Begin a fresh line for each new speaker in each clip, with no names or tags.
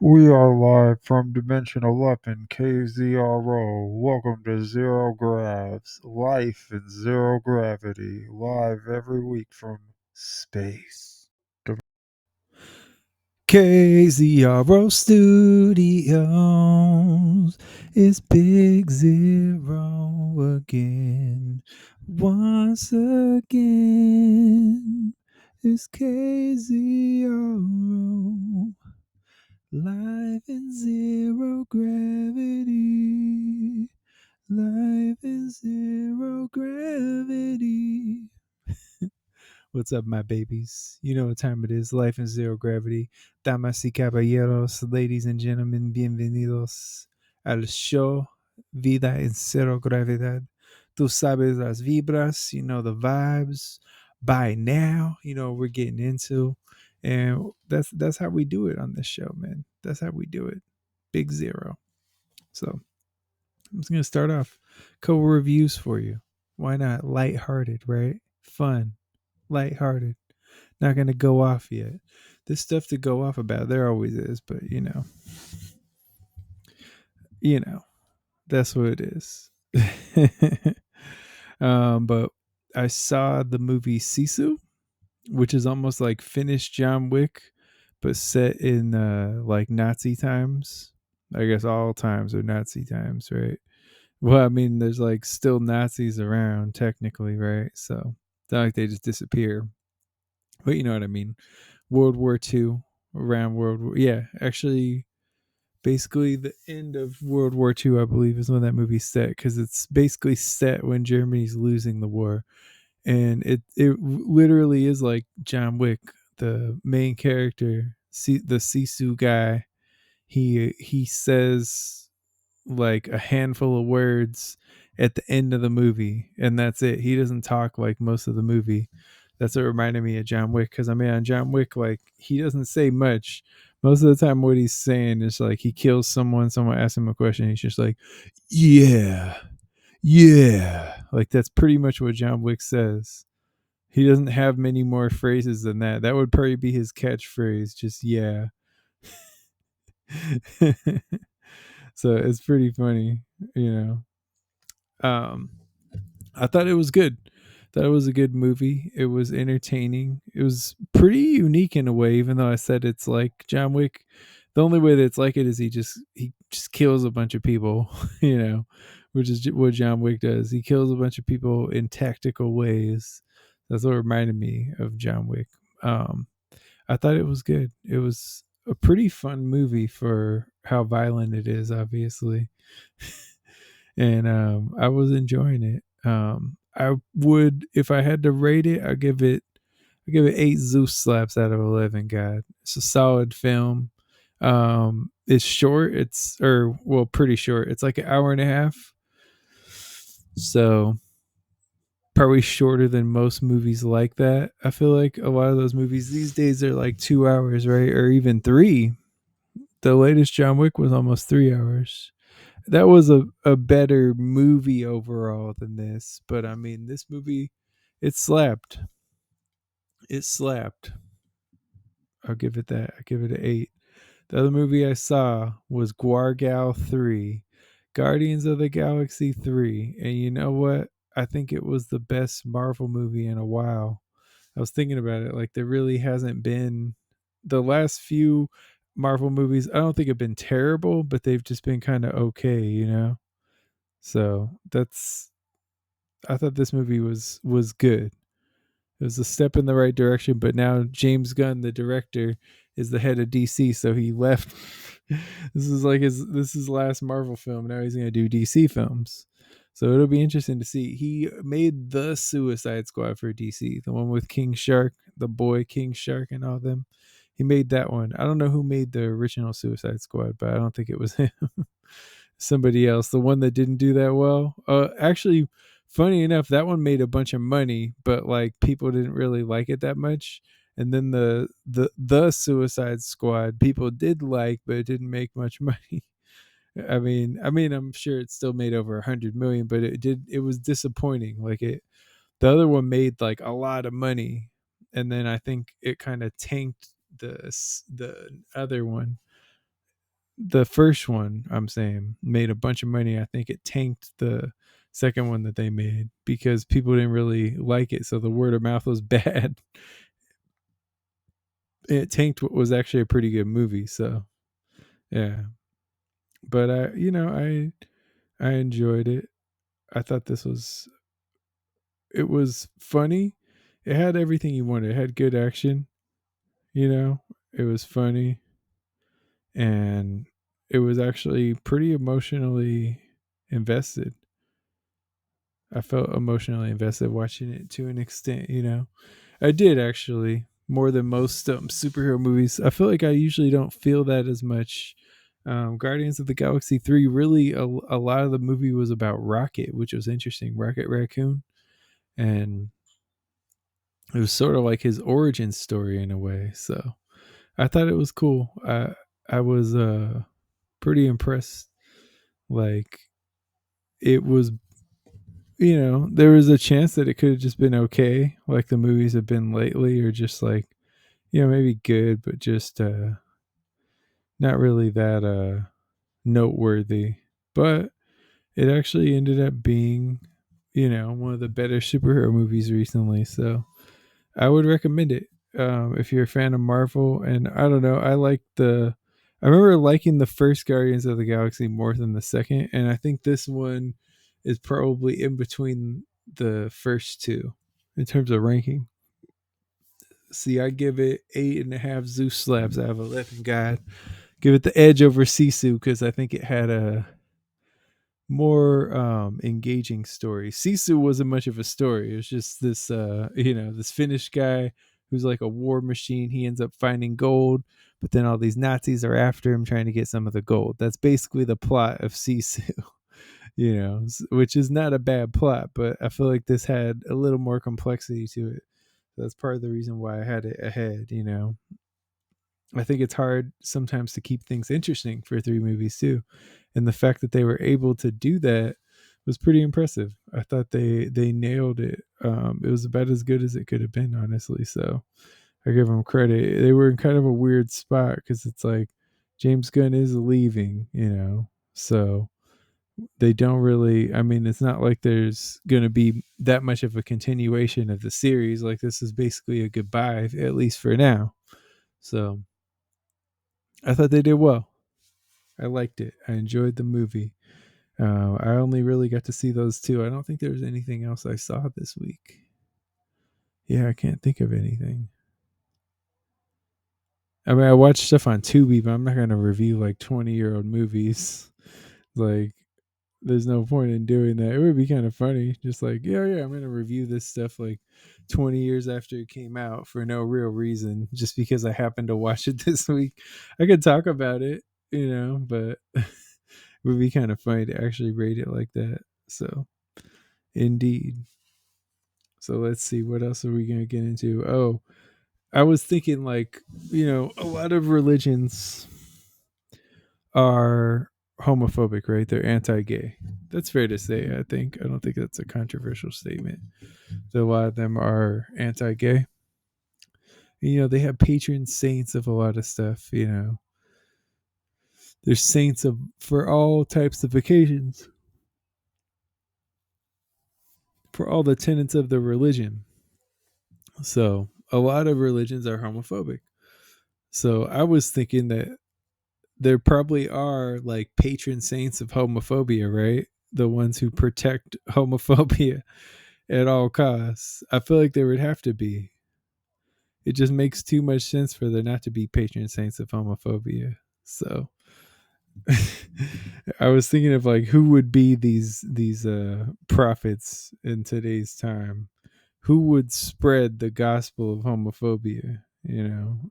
We are live from Dimension 11 KZRO. Welcome to Zero Gravs, Life in Zero Gravity, live every week from space.
KZRO Studios is Big Zero again. Once again, it's KZRO. Live in zero gravity. Live in zero gravity. What's up, my babies? You know what time it is. Life in zero gravity. Damas y caballeros, ladies and gentlemen, bienvenidos al show Vida en Cero Gravedad. Tú sabes las vibras, you know the vibes. By now, you know what we're getting into. And that's how we do it on this show, man. That's how we do it. Big zero. So I'm just gonna start off. Couple reviews for you. Why not? Lighthearted, right? Fun. Lighthearted. Not gonna go off yet. There's stuff to go off about. There always is, but you know, that's what it is. But I saw the movie Sisu, which is almost like finished John Wick, but set in like Nazi times. I guess all times are Nazi times, right? Well, I mean, there's like still Nazis around technically, right? So it's not like they just disappear. But you know what I mean. World War II, around World War. Yeah, actually, basically the end of World War II, I believe, is when that movie's set because it's basically set when Germany's losing the war, and it literally is like John Wick. The main character, the Sisu guy, he says like a handful of words at the end of the movie, and that's it. He doesn't talk like most of the movie. That's what reminded me of John Wick because I mean, on John Wick, like he doesn't say much. Most of the time, what he's saying is like he kills someone. Someone asks him a question. He's just like, "Yeah, yeah." Like that's pretty much what John Wick says. He doesn't have many more phrases than that. That would probably be his catchphrase. Just yeah. So it's pretty funny, you know. Um, I thought it was good. Thought it was a good movie. It was entertaining. It was pretty unique in a way, even though I said it's like John Wick. The only way that it's like it is he just kills a bunch of people, you know, which is what John Wick does. He kills a bunch of people in tactical ways. That's what reminded me of John Wick. Um, I thought it was good. It was a pretty fun movie for how violent it is, obviously. And I was enjoying it. I would, if I had to rate it, I give it 8 Zeus slaps out of 11. God, it's a solid film. It's short. It's or well, pretty short. It's like an hour and a half. So probably shorter than most movies like that. I feel like a lot of those movies these days are like 2 hours, right, or even three. The latest John Wick was almost 3 hours. That was a better movie overall than this. But I mean, this movie, it slapped. It slapped. I'll give it that. I give it an 8. The other movie I saw was Guargal 3, Guardians of the Galaxy 3. And you know what? I think it was the best Marvel movie in a while. I was thinking about it. Like, there really hasn't been the last few Marvel movies, I don't think have been terrible, but they've just been kind of okay, you know? So that's I thought this movie was good. It was a step in the right direction, but now James Gunn, the director, is the head of DC, so he left. This is his last Marvel film. Now he's gonna do DC films. So it'll be interesting to see. He made the Suicide Squad for DC, the one with King Shark, the boy King Shark, and all them. He made that one. I don't know who made the original Suicide Squad, but I don't think it was him. Somebody else, the one that didn't do that well. Actually, funny enough, that one made a bunch of money, but like people didn't really like it that much. And then the Suicide Squad people did like, but it didn't make much money. I mean, I'm sure it still made over 100 million, but it was disappointing. Like the other one made like a lot of money, and then I think it kind of tanked the other one. the first one, I'm saying, made a bunch of money. I think it tanked the second one that they made because people didn't really like it. So the word of mouth was bad. It tanked what was actually a pretty good movie. So yeah, but I enjoyed it. I thought it was funny. It had everything you wanted. It had good action. You know, it was funny, and it was actually pretty emotionally invested. I felt emotionally invested watching it to an extent. I did actually more than most superhero movies. I feel like I usually don't feel that as much. Guardians of the Galaxy 3, really, a lot of the movie was about Rocket, which was interesting. Rocket Raccoon. And it was sort of like his origin story in a way. So I thought it was cool. I was pretty impressed. Like, it was, there was a chance that it could have just been okay, like the movies have been lately, or just like, maybe good, but just not really that noteworthy. But it actually ended up being, one of the better superhero movies recently. So I would recommend it if you're a fan of Marvel. And I don't know, I remember liking the first Guardians of the Galaxy more than the second, and I think this one is probably in between the first two in terms of ranking. See, I give it 8.5 Zeus slabs out of 11. God, give it the edge over Sisu because I think it had a more engaging story. Sisu wasn't much of a story. It was just this this Finnish guy who's like a war machine. He ends up finding gold, but then all these Nazis are after him trying to get some of the gold. That's basically the plot of Sisu. Which is not a bad plot, but I feel like this had a little more complexity to it. That's part of the reason why I had it ahead. I think it's hard sometimes to keep things interesting for three movies too, and the fact that they were able to do that was pretty impressive. I thought they nailed it. It was about as good as it could have been, honestly. So I give them credit. They were in kind of a weird spot because it's like James Gunn is leaving, so they don't really. I mean, it's not like there's going to be that much of a continuation of the series. Like, this is basically a goodbye, at least for now. So I thought they did well. I liked it. I enjoyed the movie. I only really got to see those two. I don't think there was anything else I saw this week. Yeah, I can't think of anything. I mean, I watched stuff on Tubi, but I'm not going to review like 20-year-old movies. Like, there's no point in doing that. It would be kind of funny. Just like, yeah, I'm going to review this stuff like 20 years after it came out for no real reason, just because I happened to watch it this week. I could talk about it, but it would be kind of funny to actually rate it like that. So, indeed. So, let's see. What else are we going to get into? Oh, I was thinking, like, a lot of religions are homophobic, right? They're anti-gay. That's fair to say. I think. I don't think that's a controversial statement. That a lot of them are anti-gay. They have patron saints of a lot of stuff. There's saints of for all types of occasions, for all the tenets of the religion. So a lot of religions are homophobic. So I was thinking that there probably are like patron saints of homophobia, right? The ones who protect homophobia at all costs. I feel like there would have to be. It just makes too much sense for there not to be patron saints of homophobia. So I was thinking of like who would be these prophets in today's time. Who would spread the gospel of homophobia, and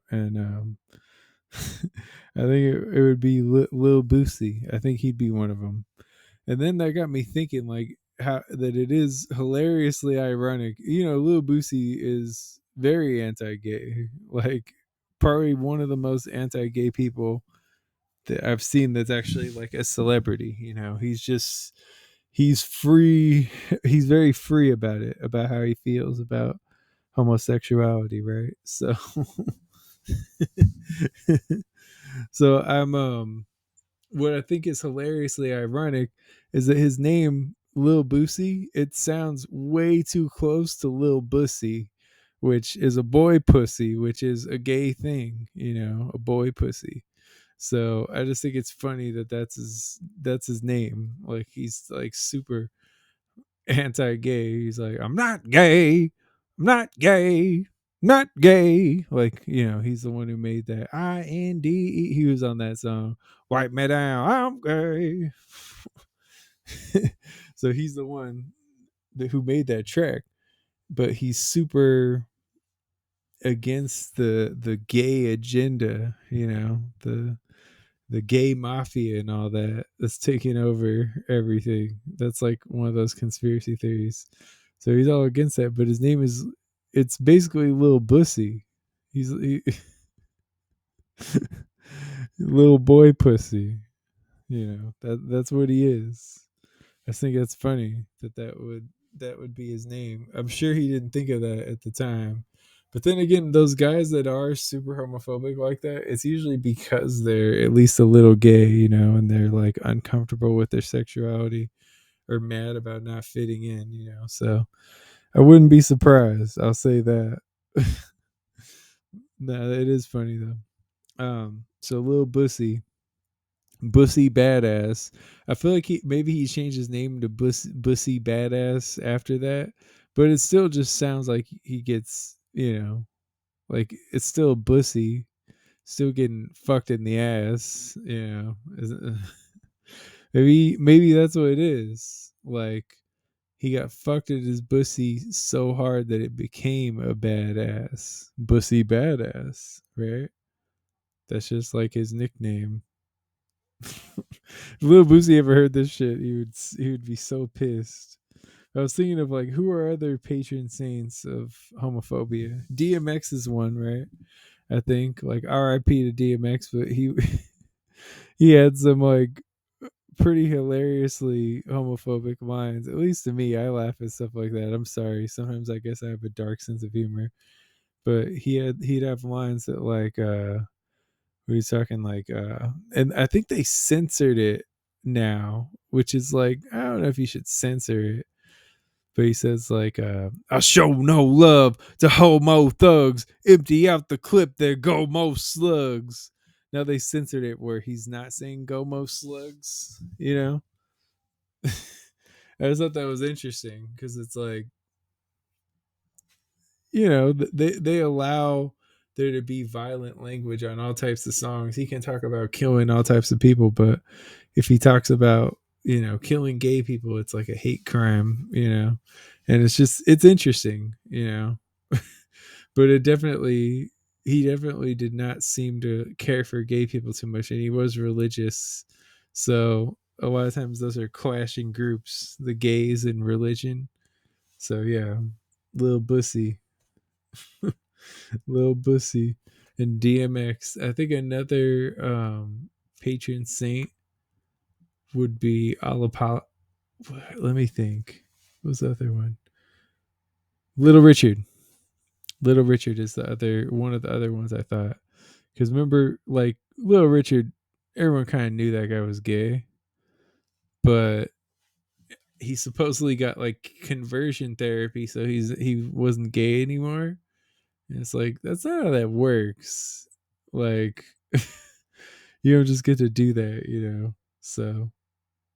I think it would be Lil Boosie. I think he'd be one of them. And then that got me thinking, like, how that it is hilariously ironic. Lil Boosie is very anti-gay. Like, probably one of the most anti-gay people that I've seen that's actually like a celebrity. He's free. He's very free about it, about how he feels about homosexuality, right? So, so I'm what I think is hilariously ironic is that his name Lil Boosie, it sounds way too close to Lil Bussy, which is a boy pussy, which is a gay thing, a boy pussy. So I just think it's funny that that's his name. Like he's like super anti-gay. He's like, I'm not gay. I'm not gay. Not gay. Like, he's the one who made that IND. He was on that song. Wipe me down. I'm gay. So he's the one who made that track. But he's super against the gay agenda, the gay mafia and all that's taking over everything. That's like one of those conspiracy theories. So he's all against that, but his name it's basically Lil Bussy. He's little boy pussy. That's what he is. I think that's funny that would be his name. I'm sure he didn't think of that at the time. But then again, those guys that are super homophobic like that, it's usually because they're at least a little gay, and they're like uncomfortable with their sexuality or mad about not fitting in. So I wouldn't be surprised. I'll say that. No, it is funny though. So Lil Bussy Badass. I feel like he changed his name to Bussy Badass after that, but it still just sounds like he gets, like it's still Bussy, still getting fucked in the ass. Maybe that's what it is. Like he got fucked at his bussy so hard that it became a badass. Bussy Badass, right? That's just like his nickname. If Lil Boosie ever heard this shit, he would be so pissed. I was thinking of like who are other patron saints of homophobia. DMX is one, right? I think like R.I.P. to DMX, but he he had some like pretty hilariously homophobic lines. At least to me, I laugh at stuff like that. I'm sorry. Sometimes I guess I have a dark sense of humor, but he'd have lines that like we talking like and I think they censored it now, which is like I don't know if you should censor it, but he says like I show no love to homo thugs, empty out the clip, there go mo slugs. Now they censored it where he's not saying go mo slugs. I just thought that was interesting because it's like they allow there to be violent language on all types of songs. He can talk about killing all types of people, but if he talks about killing gay people, it's like a hate crime. And it's interesting. But he definitely did not seem to care for gay people too much, and he was religious. So a lot of times those are clashing groups, the gays and religion. So yeah, Lil Bussy, Lil Bussy, and DMX. I think another patron saint would be Alapal. Let me think. What was the other one? Little Richard. Little Richard is the other one of the other ones I thought. Because remember, like Little Richard, everyone kind of knew that guy was gay, but he supposedly got like conversion therapy, so he wasn't gay anymore. And it's like that's not how that works. Like you don't just get to do that. So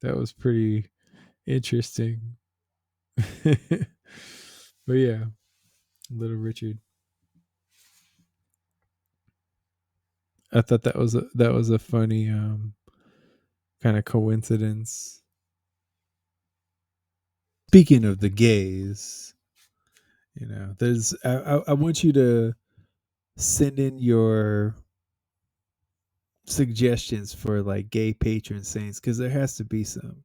that was pretty interesting. But yeah, Little Richard. I thought that was a funny kind of coincidence. Speaking of the gays, there's I want you to send in your suggestions for like gay patron saints because there has to be some.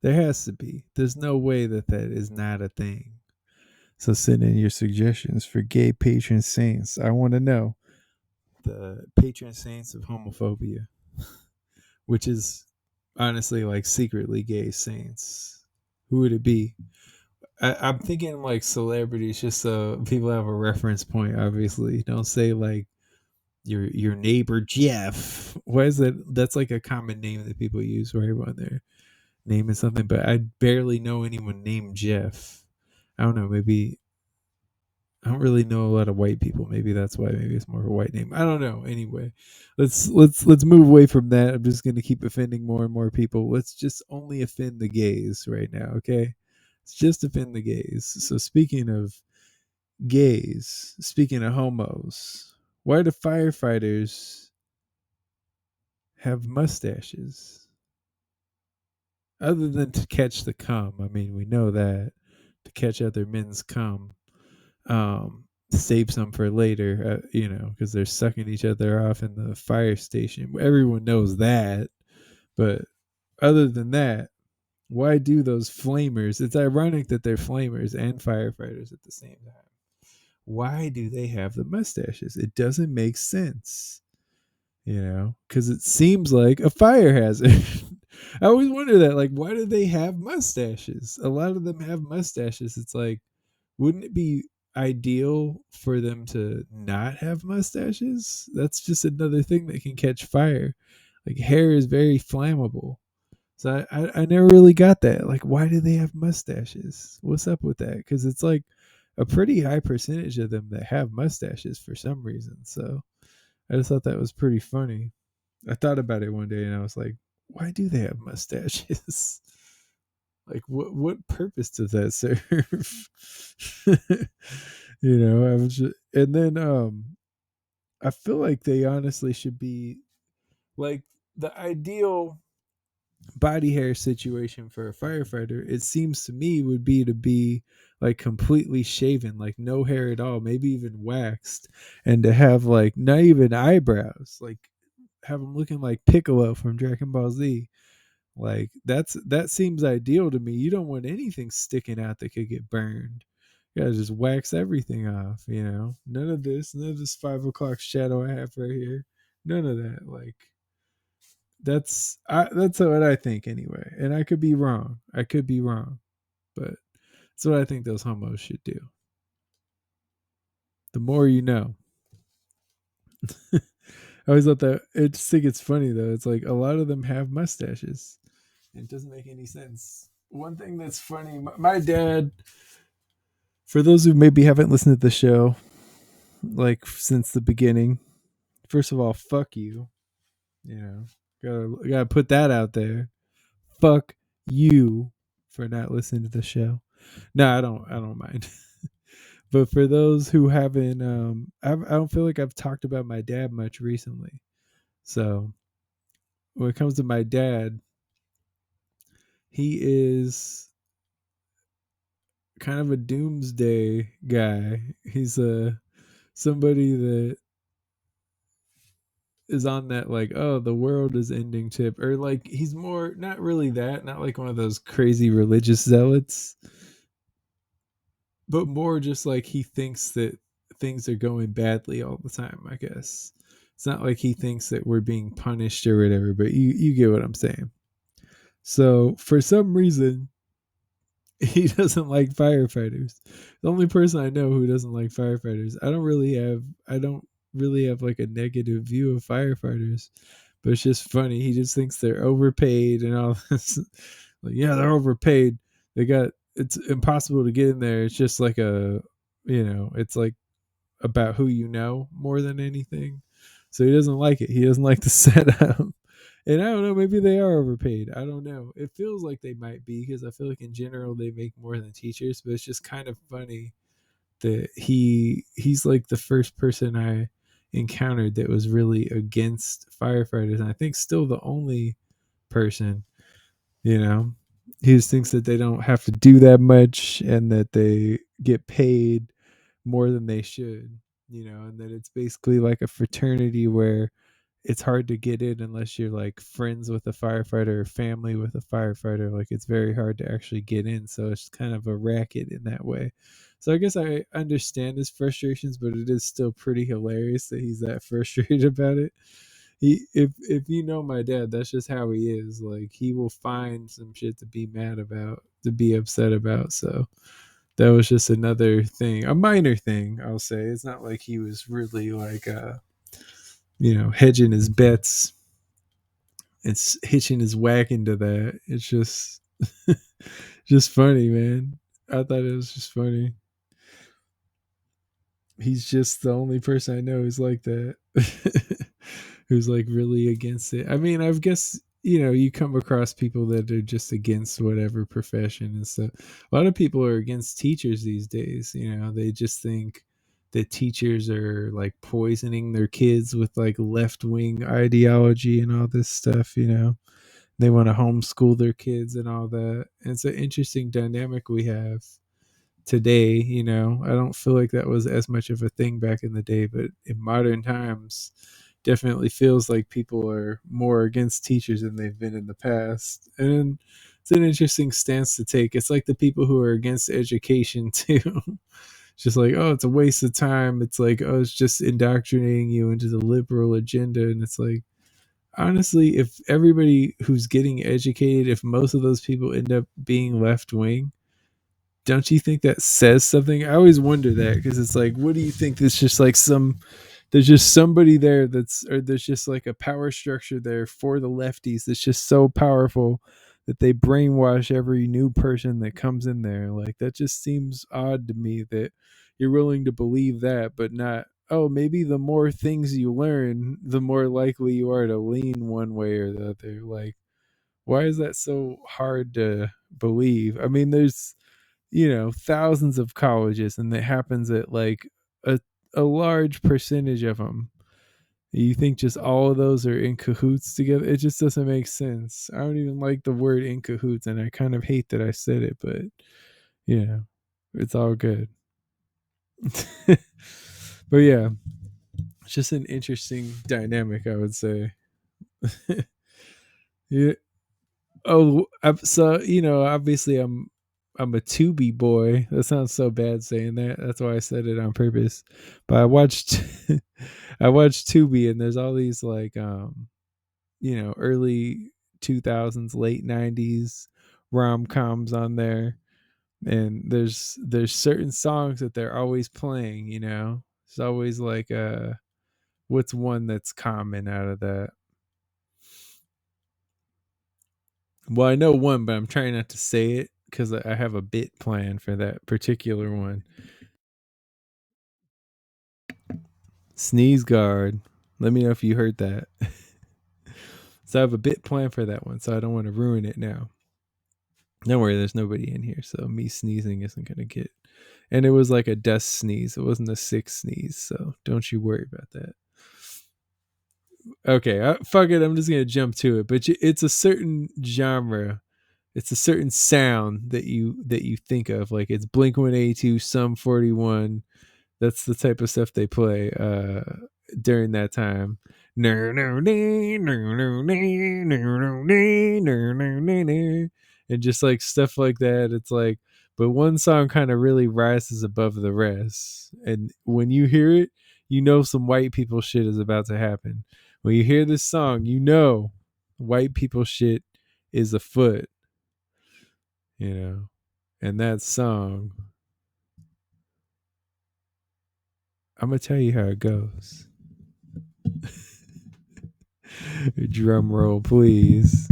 There has to be. There's no way that is not a thing. So send in your suggestions for gay patron saints. I want to know the patron saints of homophobia, which is honestly like secretly gay saints. Who would it be? I'm thinking like celebrities, just so people have a reference point. Obviously, don't say like your neighbor Jeff. Why is that? That's like a common name that people use right when they're naming something. But I barely know anyone named Jeff. I don't know. Maybe I don't really know a lot of white people. Maybe that's why. Maybe it's more of a white name. I don't know. Anyway, let's move away from that. I'm just gonna keep offending more and more people. Let's just only offend the gays right now, okay? Let's just offend the gays. So speaking of gays, speaking of homos, why do firefighters have mustaches? Other than to catch the cum. I mean, we know that to catch other men's cum. Save some for later, because they're sucking each other off in the fire station. Everyone knows that. But other than that, why do those flamers? It's ironic that they're flamers and firefighters at the same time. Why do they have the mustaches? It doesn't make sense, because it seems like a fire hazard. I always wonder that, like, why do they have mustaches? A lot of them have mustaches. It's like, wouldn't it be ideal for them to not have mustaches? That's just another thing that can catch fire. Like, hair is very flammable. So I never really got that. Like, why do they have mustaches? What's up with that? Because it's like a pretty high percentage of them that have mustaches for some reason. So I just thought that was pretty funny. I thought about it one day and I was like, why do they have mustaches? Like, what purpose does that serve? I was just, and then I feel like they honestly should be like the ideal body hair situation for a firefighter. It seems to me would be to be like completely shaven, like no hair at all, maybe even waxed, and to have like not even eyebrows, like have them looking like Piccolo from Dragon Ball Z. Like that seems ideal to me. You don't want anything sticking out that could get burned. You gotta just wax everything off, None of this 5 o'clock shadow I have right here. None of that. Like that's what I think anyway. And I could be wrong. But that's what I think those homos should do. The more you know. I always thought that I just think it's funny though. It's like a lot of them have mustaches. It doesn't make any sense. One thing that's funny, my dad, for those who maybe haven't listened to the show, like since the beginning, first of all, fuck you. Gotta put that out there. Fuck you for not listening to the show. No, I don't mind. But for those who haven't, I don't feel like I've talked about my dad much recently. So when it comes to my dad, he is kind of a doomsday guy. He's somebody that is on that like, oh, the world is ending tip, or like he's more not really that, not like one of those crazy religious zealots, but more just like he thinks that things are going badly all the time, I guess. It's not like he thinks that we're being punished or whatever, but you get what I'm saying. So for some reason, he doesn't like firefighters. The only person I know who doesn't like firefighters. I don't really have like a negative view of firefighters, but it's just funny. He just thinks they're overpaid and all this. Like, yeah, they're overpaid. It's impossible to get in there. It's just like it's like about who you know more than anything. So he doesn't like it. He doesn't like the setup. And I don't know, maybe they are overpaid. I don't know. It feels like they might be because I feel like in general they make more than teachers, but it's just kind of funny that he's like the first person I encountered that was really against firefighters, and I think still the only person, you know. He just thinks that they don't have to do that much and that they get paid more than they should, and that it's basically like a fraternity where it's hard to get in unless you're like friends with a firefighter or family with a firefighter. Like it's very hard to actually get in. So it's kind of a racket in that way. So I guess I understand his frustrations, but it is still pretty hilarious that he's that frustrated about it. If you know my dad, that's just how he is. Like he will find some shit to be mad about, to be upset about. So that was just another thing, a minor thing, I'll say. It's not like he was really like hedging his bets. It's hitching his wagon to that. It's just funny, man. I thought it was just funny. He's just the only person I know who's like that. Who's like really against it. I mean, I guess you come across people that are just against whatever profession and stuff. A lot of people are against teachers these days. They just think that teachers are like poisoning their kids with like left wing ideology and all this stuff. They want to homeschool their kids and all that. And it's an interesting dynamic we have today. I don't feel like that was as much of a thing back in the day, but in modern times definitely feels like people are more against teachers than they've been in the past. And it's an interesting stance to take. It's like the people who are against education too. It's just like, oh, it's a waste of time. It's like, oh, it's just indoctrinating you into the liberal agenda. And it's like, honestly, if everybody who's getting educated, if most of those people end up being left wing, don't you think that says something? I always wonder that, because it's like, what do you think? There's just like there's just somebody there or there's just like a power structure there for the lefties that's just so powerful that they brainwash every new person that comes in there. Like, that just seems odd to me, that you're willing to believe that, but not, oh, maybe the more things you learn, the more likely you are to lean one way or the other. Like, why is that so hard to believe? I mean, there's thousands of colleges, and it happens at like a large percentage of them. You think just all of those are in cahoots together? It just doesn't make sense. I don't even like the word in cahoots, and I kind of hate that I said it, but it's all good. But yeah, it's just an interesting dynamic, I would say. Yeah. Oh, so obviously I'm a Tubi boy. That sounds so bad saying that. That's why I said it on purpose. But I watched I watched Tubi, and there's all these like early 2000s, late 90s rom-coms on there, and there's certain songs that they're always playing. It's always like what's one that's common out of that? Well, I know one, but I'm trying not to say it because I have a bit plan for that particular one. Sneeze guard. Let me know if you heard that. So I have a bit plan for that one, so I don't want to ruin it now. Don't worry, there's nobody in here, so me sneezing isn't gonna get. And it was like a dust sneeze. It wasn't a sick sneeze, so don't you worry about that. Okay, fuck it. I'm just gonna jump to it. But it's a certain genre. It's a certain sound that you think of. Like, it's Blink 182, Sum 41. That's the type of stuff they play during that time. And just like stuff like that. It's like, but one song kind of really rises above the rest. And when you hear it, some white people shit is about to happen. When you hear this song, white people shit is afoot. And that song, I'm gonna tell you how it goes. Drum roll, please.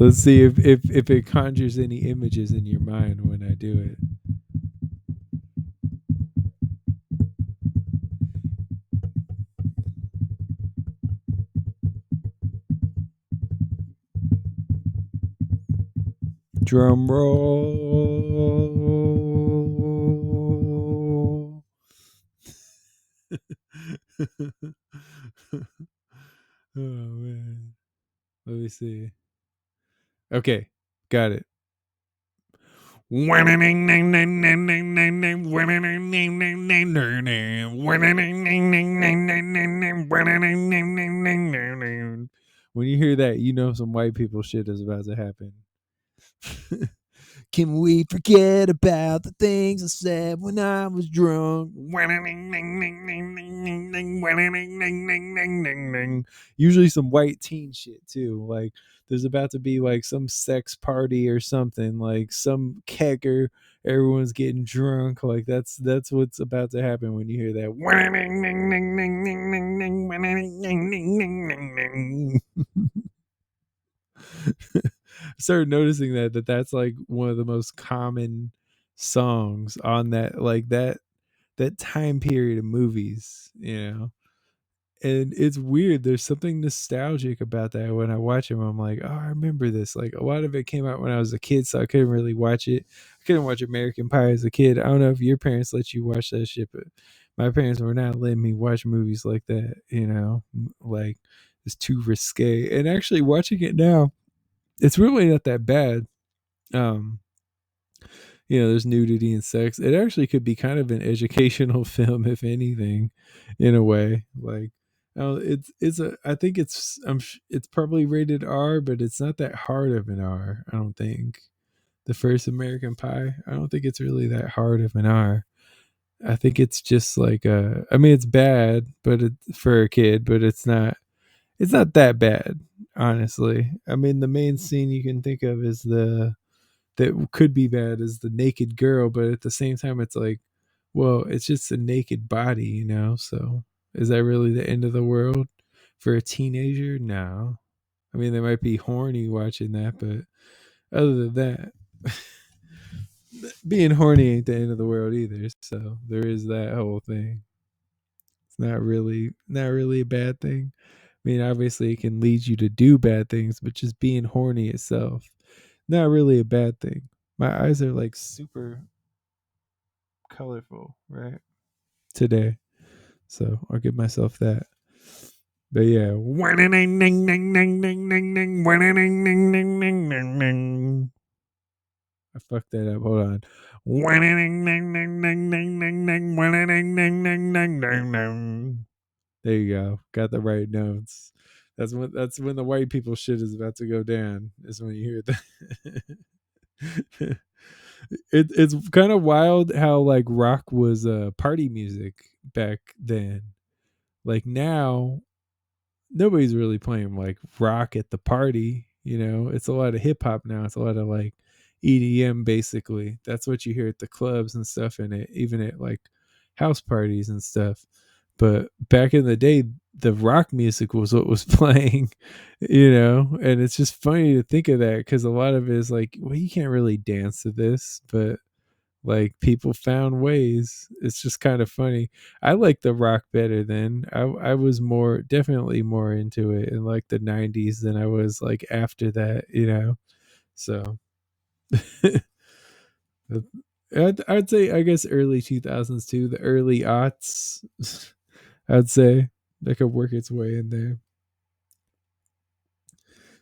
Let's see if it conjures any images in your mind when I do it. Drum roll. Oh man. Let me see. Okay, got it. When you hear that, some white people shit is about to happen. Can we forget about the things I said when I was drunk? Usually some white teen shit too. Like there's about to be like some sex party or something, like some kegger, everyone's getting drunk. Like that's what's about to happen when you hear that. Started noticing that that's like one of the most common songs on that, like that time period of movies, and it's weird. There's something nostalgic about that. When I watch them, I'm like, oh, I remember this. Like a lot of it came out when I was a kid, so I couldn't really watch it. I couldn't watch American Pie as a kid. I don't know if your parents let you watch that shit, but my parents were not letting me watch movies like that, like it's too risque. And actually watching it now, it's really not that bad. Um, there's nudity and sex. It actually could be kind of an educational film, if anything, in a way. Like, I think it's probably rated R, but it's not that hard of an R. I don't think. The first American Pie, I don't think it's really that hard of an R. I think it's just like I mean, it's bad, but for a kid, but it's not. It's not that bad, honestly. I mean, the main scene you can think of is that could be bad is the naked girl, but at the same time it's like, well, it's just a naked body, so is that really the end of the world for a teenager? No. I mean, they might be horny watching that, but other than that, being horny ain't the end of the world either, so there is that whole thing. It's not really a bad thing. I mean, obviously it can lead you to do bad things, but just being horny itself, not really a bad thing. My eyes are like super colorful, right? Today. So I'll give myself that. But yeah. I fucked that up. Hold on. There you go. Got the right notes. That's when the white people shit is about to go down. Is when you hear that. It's kind of wild how like rock was party music back then. Like now nobody's really playing like rock at the party, it's a lot of hip hop now. It's a lot of like EDM basically. That's what you hear at the clubs and stuff, and even at like house parties and stuff. But back in the day, the rock music was what was playing, and it's just funny to think of that because a lot of it is like, well, you can't really dance to this, but like people found ways. It's just kind of funny. I like the rock better then. I was definitely more into it in like the 90s than I was like after that. So I'd say, I guess, early 2000s too, the early aughts. I'd say that could work its way in there.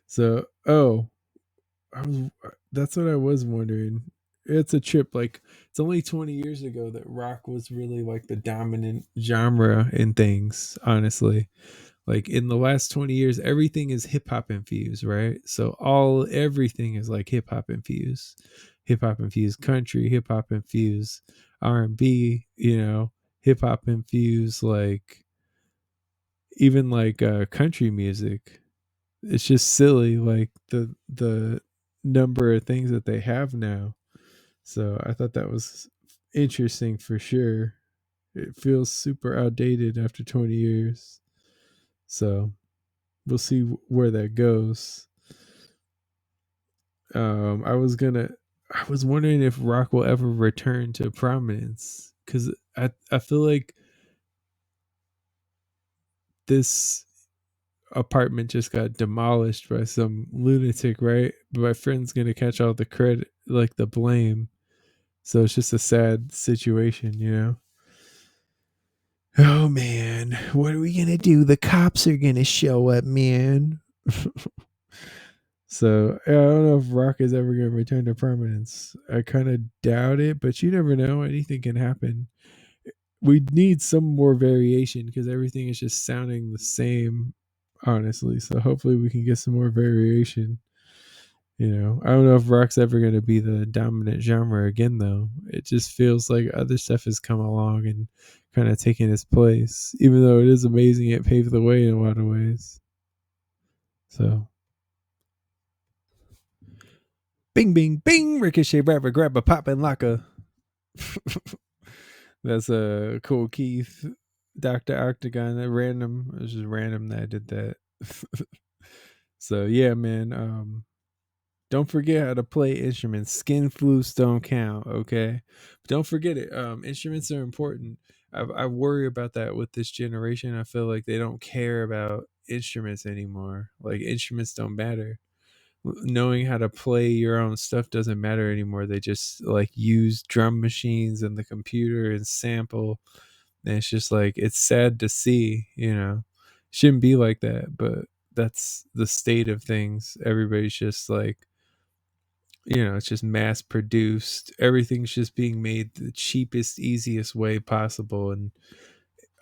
So, that's what I was wondering. It's a trip. Like it's only 20 years ago that rock was really like the dominant genre in things. Honestly, like in the last 20 years, everything is hip hop infused, right? So everything is like hip hop infused country, hip hop infused R&B. Hip hop infused like even like country music. It's just silly, like the number of things that they have now. So I thought that was interesting for sure. It feels super outdated after 20 years. So we'll see where that goes. I was wondering if rock will ever return to prominence because I feel like this apartment just got demolished by some lunatic, right? But my friend's gonna catch all the credit, like the blame. So it's just a sad situation. Oh man, what are we gonna do? The cops are gonna show up, man. So I don't know if rock is ever gonna return to prominence. I kind of doubt it, but you never know. Anything can happen. We need some more variation because everything is just sounding the same, honestly. So hopefully we can get some more variation. I don't know if rock's ever going to be the dominant genre again, though. It just feels like other stuff has come along and kind of taken its place, even though it is amazing. It paved the way in a lot of ways. So, bing, bing, bing, ricochet, rapper, grab a pop and lock a. That's a cool Keith, Dr. Octagon. That random. It was just random that I did that. So, yeah, man. Don't forget how to play instruments. Skin flutes don't count, okay? Don't forget it. Instruments are important. I worry about that with this generation. I feel like they don't care about instruments anymore. Like instruments don't matter. Knowing how to play your own stuff doesn't matter anymore. They just like use drum machines and the computer and sample. And it's just like it's sad to see. Shouldn't be like that, but that's the state of things. Everybody's just like it's just mass produced. Everything's just being made the cheapest, easiest way possible. And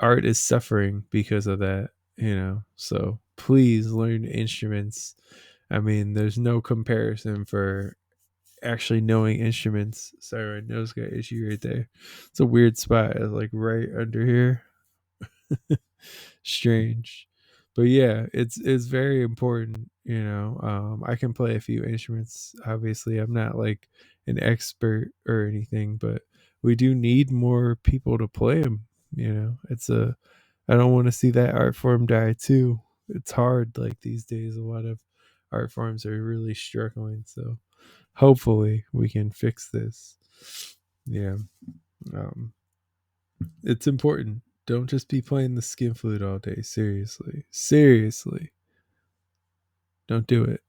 art is suffering because of that. So please learn instruments. I mean, there's no comparison for actually knowing instruments. Sorry, my nose got issue right there. It's a weird spot. It's like right under here. Strange, but yeah, it's very important. I can play a few instruments. Obviously, I'm not like an expert or anything, but we do need more people to play them. It's a I don't want to see that art form die too. It's hard like these days. A lot of art forms are really struggling, so hopefully we can fix this. Yeah. um it's important. Don't just be playing the skin flute all day. Seriously. Seriously. Don't do it.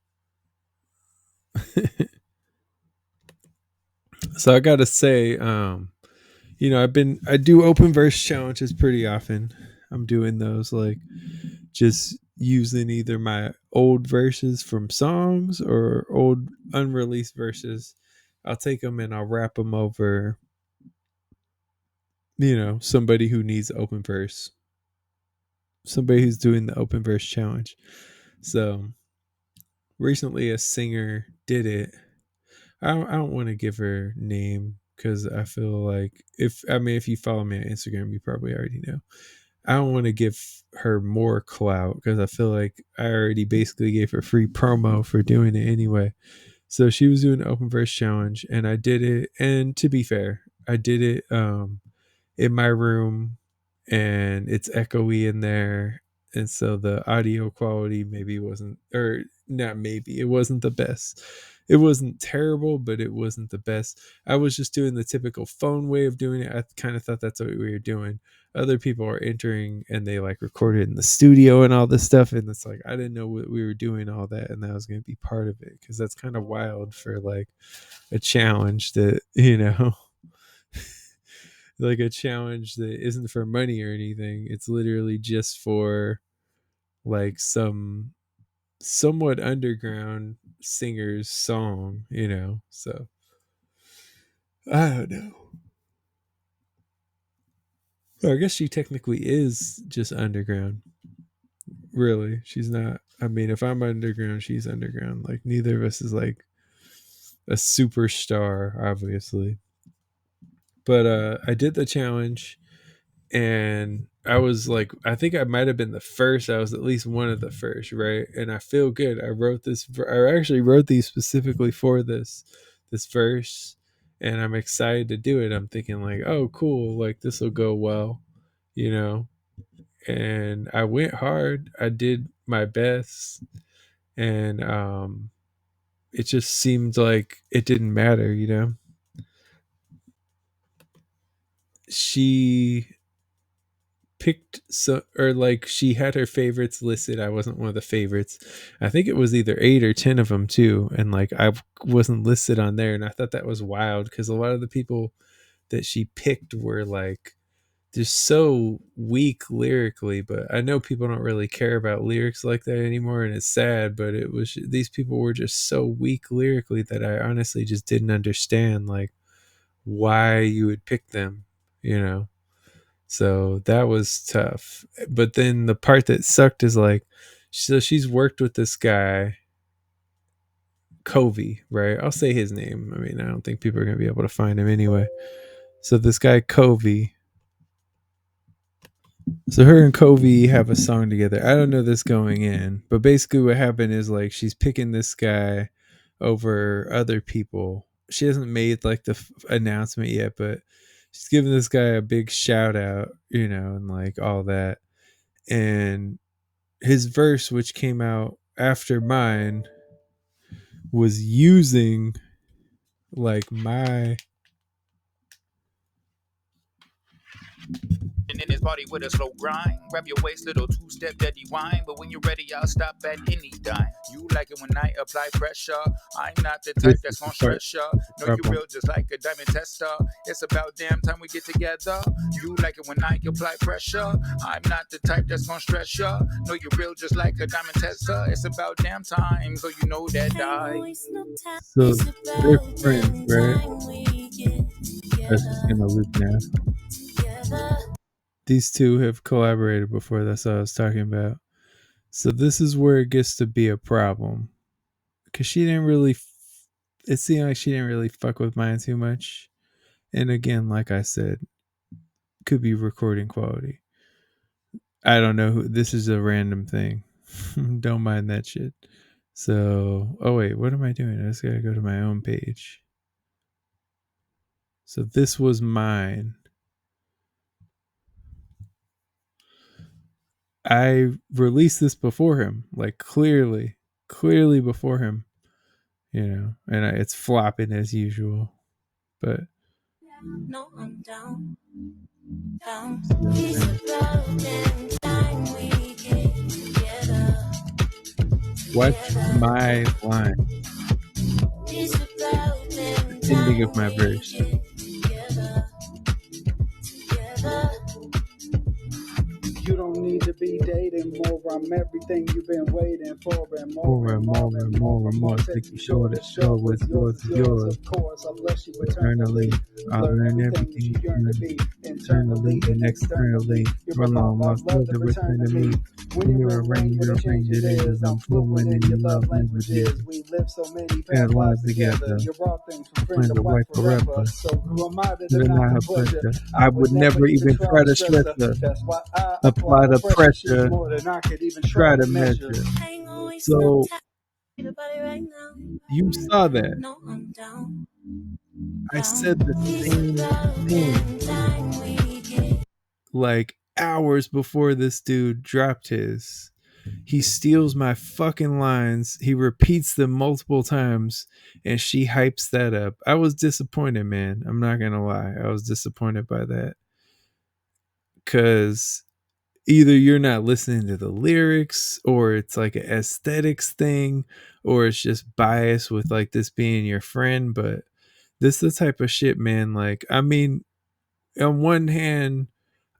So I gotta say, I do open verse challenges pretty often. I'm doing those like just using either my old verses from songs or old unreleased verses. I'll take them and I'll rap them over, somebody who needs open verse, somebody who's doing the open verse challenge. So recently a singer did it. I don't want to give her name because I feel like if you follow me on Instagram, you probably already know. I don't want to give her more clout because I feel like I already basically gave her free promo for doing it anyway. So she was doing an open verse challenge and I did it. And to be fair, I did it in my room and it's echoey in there. And so the audio quality maybe wasn't, or not maybe, it wasn't the best. It wasn't terrible, but it wasn't the best. I was just doing the typical phone way of doing it. I kind of thought that's what we were doing. Other people are entering and they like recorded in the studio and all this stuff. And it's like, I didn't know what we were doing, all that. And that was going to be part of it because that's kind of wild for like a challenge that, like a challenge that isn't for money or anything. It's literally just for like some somewhat underground singer's song. So I don't know. Well, I guess she technically is just underground. Really, she's not. I mean, if I'm underground, she's underground. Like neither of us is like a superstar, obviously. But I did the challenge and I was like, I think I might have been the first. I was at least one of the first, right? And I feel good. I actually wrote these specifically for this verse, and I'm excited to do it. I'm thinking like, oh, cool, like this will go well, you know. And I went hard. I did my best, and it just seemed like it didn't matter. She picked so or like she had her favorites listed. I wasn't one of the favorites. I think it was either 8 or 10 of them too, and like I wasn't listed on there, and I thought that was wild because a lot of the people that she picked were like just so weak lyrically. But I know people don't really care about lyrics like that anymore, and it's sad, but it was these people were just so weak lyrically that I honestly just didn't understand like why you would pick them. So that was tough. But then the part that sucked is like, so she's worked with this guy Covey, right? I'll say his name. I mean, I don't think people are going to be able to find him anyway. So this guy Covey. So her and Covey have a song together. I don't know this going in, but basically what happened is like she's picking this guy over other people. She hasn't made like the announcement yet, but she's giving this guy a big shout out, and like all that. And his verse, which came out after mine, was using like my
In his body with a slow grind. Grab your waist, little two-step daddy wine. But when you're ready, I'll stop at any dime. You like it when I apply pressure. I'm not the type
this
that's
is the
gonna
part
stress ya. No, you
problem.
real just like a diamond tester. It's about damn time we get together. You like it when I apply pressure. I'm not the type that's gonna stress ya. No, you real just like a diamond tester. It's about damn time, so you know that I.
So they're friends, right? That's just gonna loop now. These two have collaborated before. That's what I was talking about. So this is where it gets to be a problem because she didn't really. It seemed like she didn't really fuck with mine too much. And again, like I said, could be recording quality. I don't know who. This is a random thing. Don't mind that shit. So, oh wait, what am I doing? I just gotta go to my own page. So this was mine. I released this before him, like clearly before him, and it's flopping as usual. But
No, I'm down.
watch my line, the ending of my verse.
You don't need to be dating more. I'm everything you've been waiting for, and
More and more and more and more. Take you short and short. What's yours is yours.
Of course, I bless you
Eternally,
eternally.
I'll learn everything you
yearn to
learn.
be.
Internally and externally.
You're
Run
my
long
love,
lost love to return to me.
When
When
you
you're
arrange
arranged,
what
you
a change
arrange
it
it is.
is. I'm
I'm
fluent
fluent
in
in
your
your
love
love
languages.
languages.
We live so many
And
past lives
lives
together.
together.
You're all things from friend
Friend
to
to
wife
wife
forever.
forever.
So who am I to
Then
deny
I
her
have
pleasure?
pleasure.
I
I
would
would
never
never
even
even
try
try
to
to
stress
stress
her.
the
That's why I apply
apply
the
the
pressure. She's
pressure.
more than I could even
Try
try
to
to measure.
measure. So you saw that.
No, I'm down.
I said the same thing like hours before this dude dropped his. He steals my fucking lines. He repeats them multiple times and she hypes that up. I was disappointed, man. I'm not going to lie. I was disappointed by that cuz either you're not listening to the lyrics or it's like an aesthetics thing or it's just bias with like this being your friend, but this is the type of shit, man. Like, I mean, on one hand,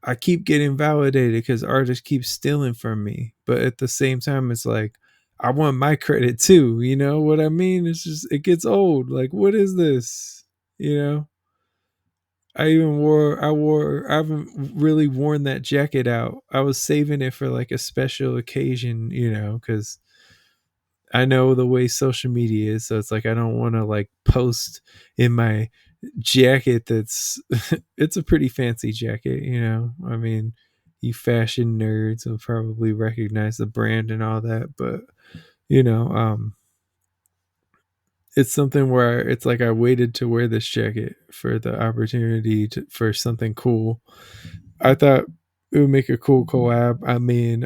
I keep getting validated because artists keep stealing from me. But at the same time, it's like, I want my credit too. You know what I mean? It's just, it gets old. Like, what is this? You know? I haven't really worn that jacket out. I was saving it for like a special occasion, because I know the way social media is. So it's like, I don't want to like post in my jacket that's it's a pretty fancy jacket. I mean, you fashion nerds will probably recognize the brand and all that, but you know um it's something where it's like I waited to wear this jacket for the opportunity for something cool. I thought it would make a cool collab. I mean,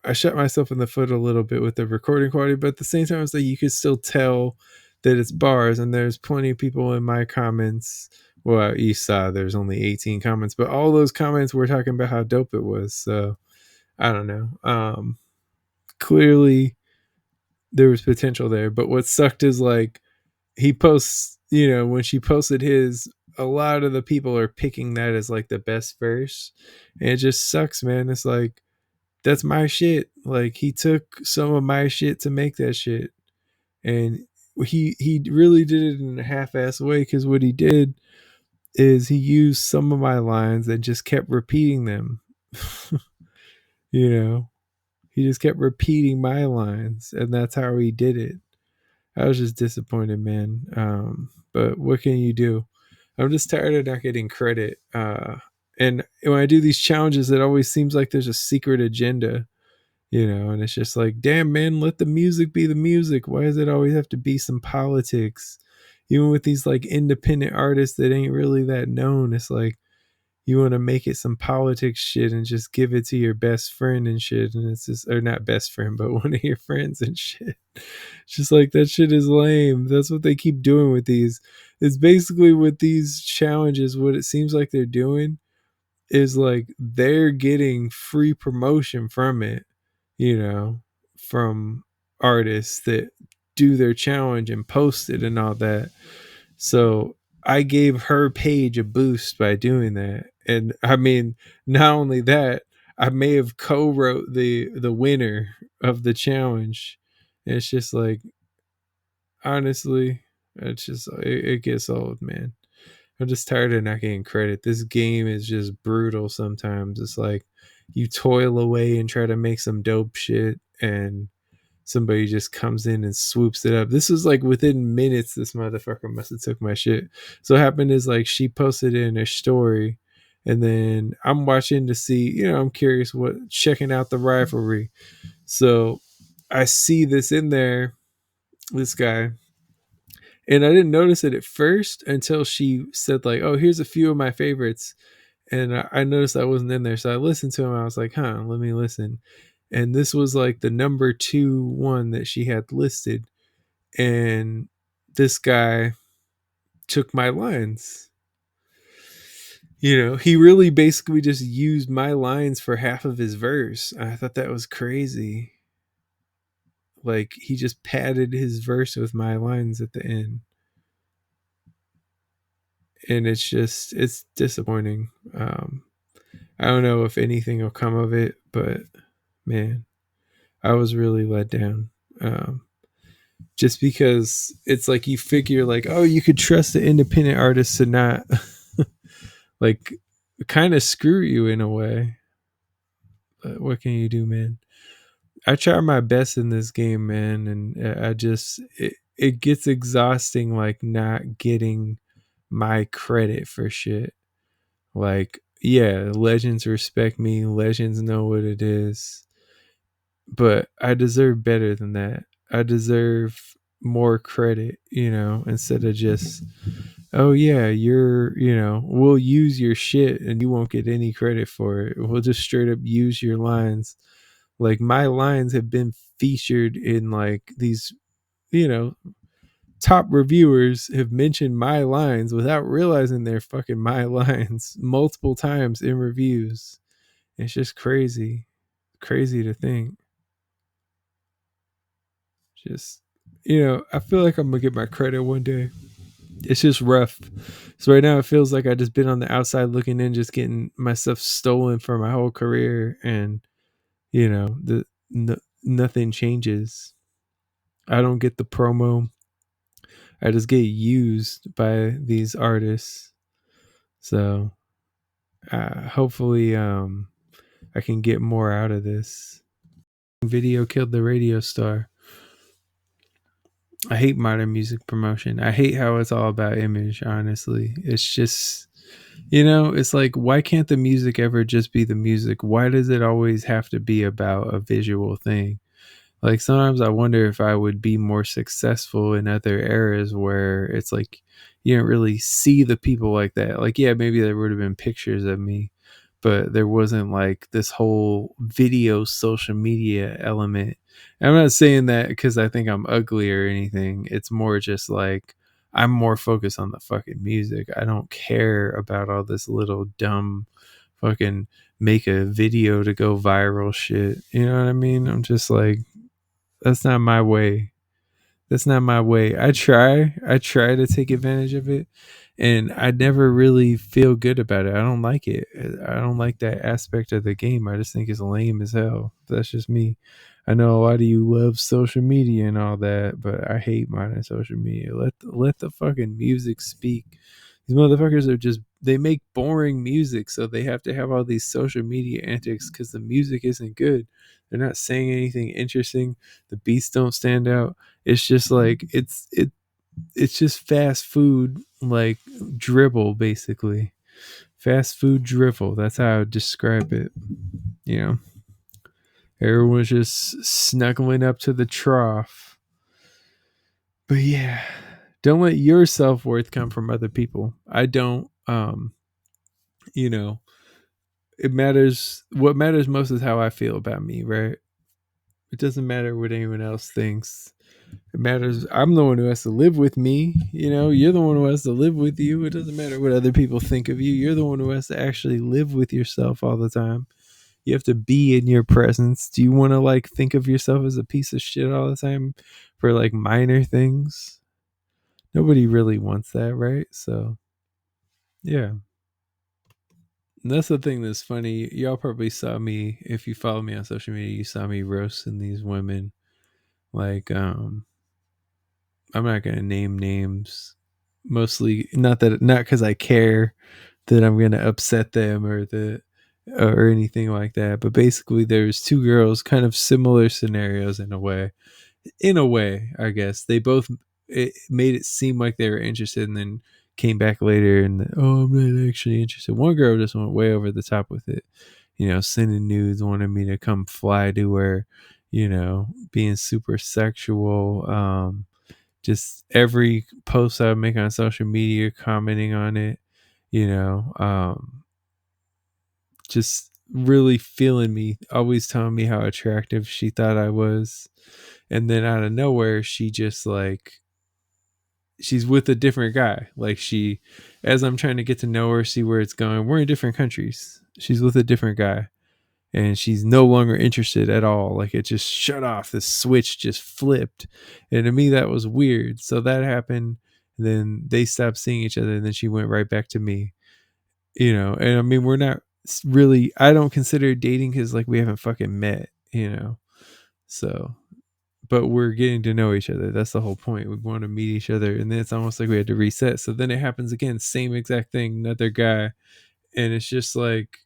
I shot myself in the foot a little bit with the recording quality, but at the same time, it's like you could still tell that it's bars. And there's plenty of people in my comments. Well, you saw there's only 18 comments, but all those comments were talking about how dope it was. So I don't know. Clearly, there was potential there. But what sucked is like he posts, when she posted his, a lot of the people are picking that as like the best verse. And it just sucks, man. It's like, that's my shit. Like he took some of my shit to make that shit, and he really did it in a half-ass way. Because what he did is he used some of my lines and just kept repeating them. you know, he just kept repeating my lines, and that's how he did it. I was just disappointed, man. But what can you do? I'm just tired of not getting credit. And when I do these challenges, it always seems like there's a secret agenda, and it's just like, damn, man, let the music be the music. Why does it always have to be some politics? Even with these like independent artists that ain't really that known, it's like you want to make it some politics shit and just give it to your best friend and shit. And it's just, or not best friend, but one of your friends and shit. It's just like, that shit is lame. That's what they keep doing with these. It's basically with these challenges, what it seems like they're doing is like they're getting free promotion from it, from artists that do their challenge and post it and all that. So I gave her page a boost by doing that. And I mean, not only that, I may have co-wrote the winner of the challenge. And it's just like, honestly, it gets old, man. I'm just tired of not getting credit. This game is just brutal sometimes. It's like you toil away and try to make some dope shit, and somebody just comes in and swoops it up. This was like within minutes. This motherfucker must have took my shit. So what happened is like she posted it in her story, and then I'm watching to see, I'm curious checking out the rivalry. So I see this in there, this guy, and I didn't notice it at first until she said like, oh, here's a few of my favorites. And I noticed I wasn't in there. So I listened to him. I was like, let me listen. And this was like the number 2 one that she had listed. And this guy took my lines. He really basically just used my lines for half of his verse. I thought that was crazy. Like he just padded his verse with my lines at the end. And it's disappointing. I don't know if anything will come of it, but man, I was really let down. Just because it's like you figure like, oh, you could trust the independent artists to not like kind of screw you in a way. But what can you do, man? I try my best in this game, man, and it gets exhausting like not getting my credit for shit. Like, yeah, legends respect me, legends know what it is, but I deserve better than that. I deserve more credit, instead of just, oh yeah, we'll use your shit and you won't get any credit for it. We'll just straight up use your lines. Like my lines have been featured in like these, top reviewers have mentioned my lines without realizing they're fucking my lines multiple times in reviews. It's just crazy to think. Just, I feel like I'm gonna get my credit one day. It's just rough. So right now it feels like I just been on the outside looking in, just getting my stuff stolen for my whole career, and nothing changes. I don't get the promo. I just get used by these artists. So hopefully I can get more out of this. Video killed the radio star. I hate modern music promotion. I hate how it's all about image, honestly. It's just, it's like, why can't the music ever just be the music? Why does it always have to be about a visual thing? Like sometimes I wonder if I would be more successful in other eras where it's like you don't really see the people like that. Like, yeah, maybe there would have been pictures of me, but there wasn't like this whole video social media element. And I'm not saying that because I think I'm ugly or anything. It's more just like I'm more focused on the fucking music. I don't care about all this little dumb fucking make a video to go viral shit. You know what I mean? I'm just like, that's not my way. That's not my way. I try to take advantage of it, and I never really feel good about it. I don't like it. I don't like that aspect of the game. I just think it's lame as hell. That's just me. I know a lot of you love social media and all that, but I hate modern social media. Let the fucking music speak. These motherfuckers are just, they make boring music, so they have to have all these social media antics because the music isn't good. They're not saying anything interesting. The beats don't stand out. It's just like it's just fast food, like dribble, basically. Fast food drivel. That's how I would describe it. You know, everyone's just snuggling up to the trough. But yeah, don't let your self worth come from other people. I don't. You know, it matters. What matters most is how I feel about me, right? It doesn't matter what anyone else thinks. It matters. I'm the one who has to live with me. You know, you're the one who has to live with you. It doesn't matter what other people think of you. You're the one who has to actually live with yourself all the time. You have to be in your presence. Do you want to like think of yourself as a piece of shit all the time for like minor things? Nobody really wants that, right? So, yeah. And that's the thing that's funny. Y'all probably saw me, if you follow me on social media, you saw me roasting these women. Like, I'm not gonna name names. Mostly not because I care that I'm gonna upset them or anything like that. But basically there's two girls, kind of similar scenarios in a way. In a way, I guess. They both it made it seem like they were interested and then came back later and I'm not actually interested. One girl just went way over the top with it. You know, sending nudes, wanted me to come fly to her, you know, being super sexual. Just every post I would make on social media, commenting on it, you know, just really feeling me, always telling me how attractive she thought I was. And then out of nowhere, she just like, she's with a different guy. Like as I'm trying to get to know her, see where it's going, we're in different countries. She's with a different guy and she's no longer interested at all. Like it just shut off. The switch just flipped. And to me, that was weird. So that happened. Then they stopped seeing each other and then she went right back to me, you know. And I mean, we're not really, I don't consider dating because like we haven't fucking met, you know. So, but we're getting to know each other. That's the whole point. We want to meet each other. And then it's almost like we had to reset. So then it happens again, same exact thing, another guy. And it's just like,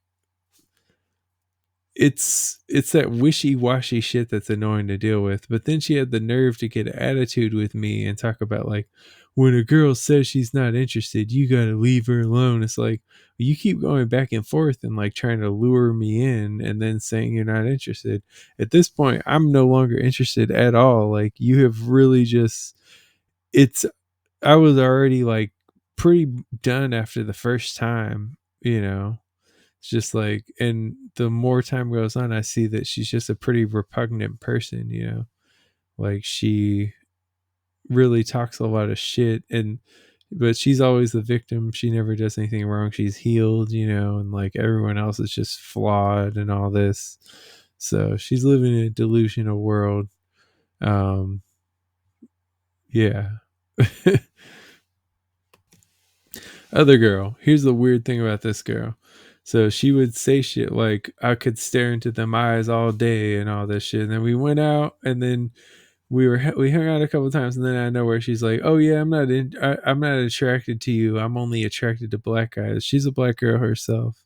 it's that wishy-washy shit that's annoying to deal with. But then she had the nerve to get attitude with me and talk about like, when a girl says she's not interested, you gotta leave her alone. It's like, you keep going back and forth and like trying to lure me in and then saying you're not interested. At this point, I'm no longer interested at all. Like you have really just, it's, I was already like pretty done after the first time, you know. It's just like, and the more time goes on, I see that she's just a pretty repugnant person, you know. Like she really talks a lot of shit, but she's always the victim. She never does anything wrong. She's healed, you know, and like everyone else is just flawed and all this. So she's living in a delusional world. Yeah. Other girl. Here's the weird thing about this girl. So she would say shit like, I could stare into them eyes all day and all this shit. And then we went out and then we hung out a couple of times and then I know where she's like, oh yeah, I'm not attracted to you. I'm only attracted to black guys. She's a black girl herself.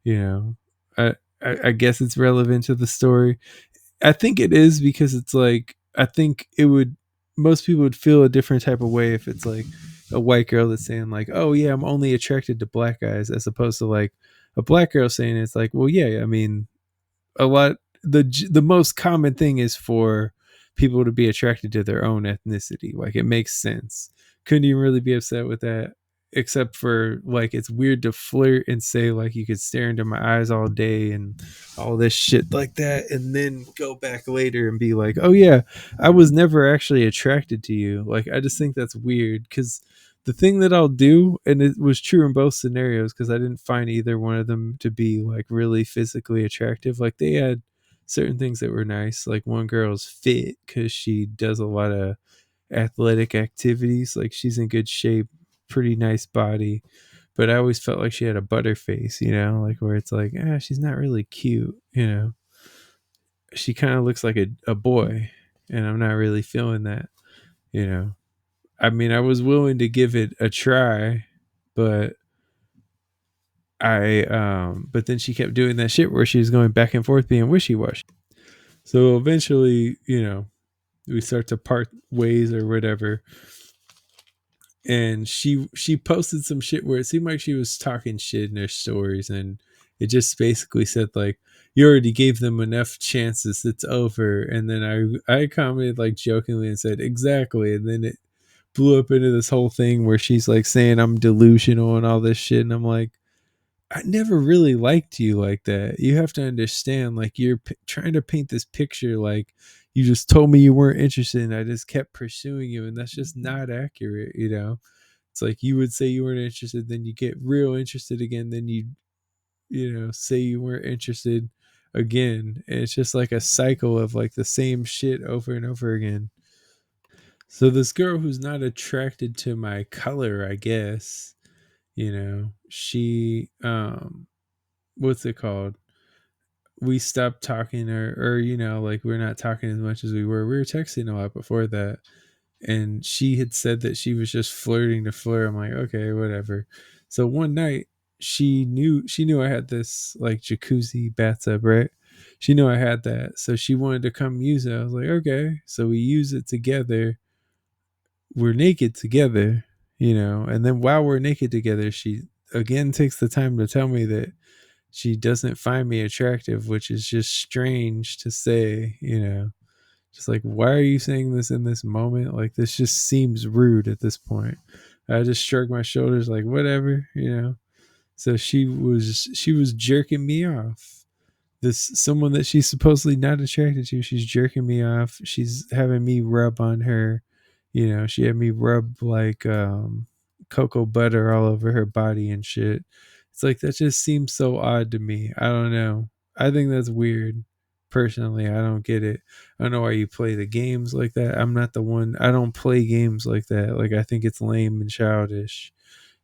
You know, I guess it's relevant to the story. I think it is because it's like, I think most people would feel a different type of way if it's like a white girl that's saying like, oh yeah, I'm only attracted to black guys, as opposed to like a black girl saying it's like, well yeah, I mean, a lot, the most common thing is for people to be attracted to their own ethnicity. Like it makes sense. Couldn't even really be upset with that, except for like it's weird to flirt and say like you could stare into my eyes all day and all this shit like that, and then go back later and be like, oh yeah, I was never actually attracted to you. Like I just think that's weird, because the thing that I'll do, and it was true in both scenarios because I didn't find either one of them to be like really physically attractive. Like they had certain things that were nice. Like one girl's fit because she does a lot of athletic activities. Like she's in good shape, pretty nice body. But I always felt like she had a butter face, you know, like where it's like, she's not really cute, you know. She kind of looks like a boy, and I'm not really feeling that, you know. I mean, I was willing to give it a try, but but then she kept doing that shit where she was going back and forth being wishy-washy. So eventually, we start to part ways or whatever. And she posted some shit where it seemed like she was talking shit in her stories, and it just basically said like, you already gave them enough chances, it's over. And then I commented like jokingly and said exactly, and then it blew up into this whole thing where she's like saying I'm delusional and all this shit, and I'm like, I never really liked you like that. You have to understand, like, you're trying to paint this picture like you just told me you weren't interested and I just kept pursuing you, and that's just not accurate. It's like you would say you weren't interested, then you get real interested again, then you say you weren't interested again, and it's just like a cycle of like the same shit over and over again. So this girl who's not attracted to my color, I guess, she what's it called, we stopped talking, or like we're not talking as much as we were texting a lot before that. And she had said that she was just flirting to flirt. I'm like, okay, whatever. So one night she knew I had this like jacuzzi bathtub, right? She knew I had that, so she wanted to come use it. I was like, okay. So we use it together. We're naked together, and then while we're naked together, she again takes the time to tell me that she doesn't find me attractive, which is just strange to say. Just like, why are you saying this in this moment? Like, this just seems rude at this point. I just shrugged my shoulders like, whatever. So she was jerking me off. This someone that she's supposedly not attracted to, she's jerking me off. She's having me rub on her. She had me rub like cocoa butter all over her body and shit. It's like, that just seems so odd to me. I don't know. I think that's weird. Personally, I don't get it. I don't know why you play the games like that. I'm not the one. I don't play games like that. Like, I think it's lame and childish.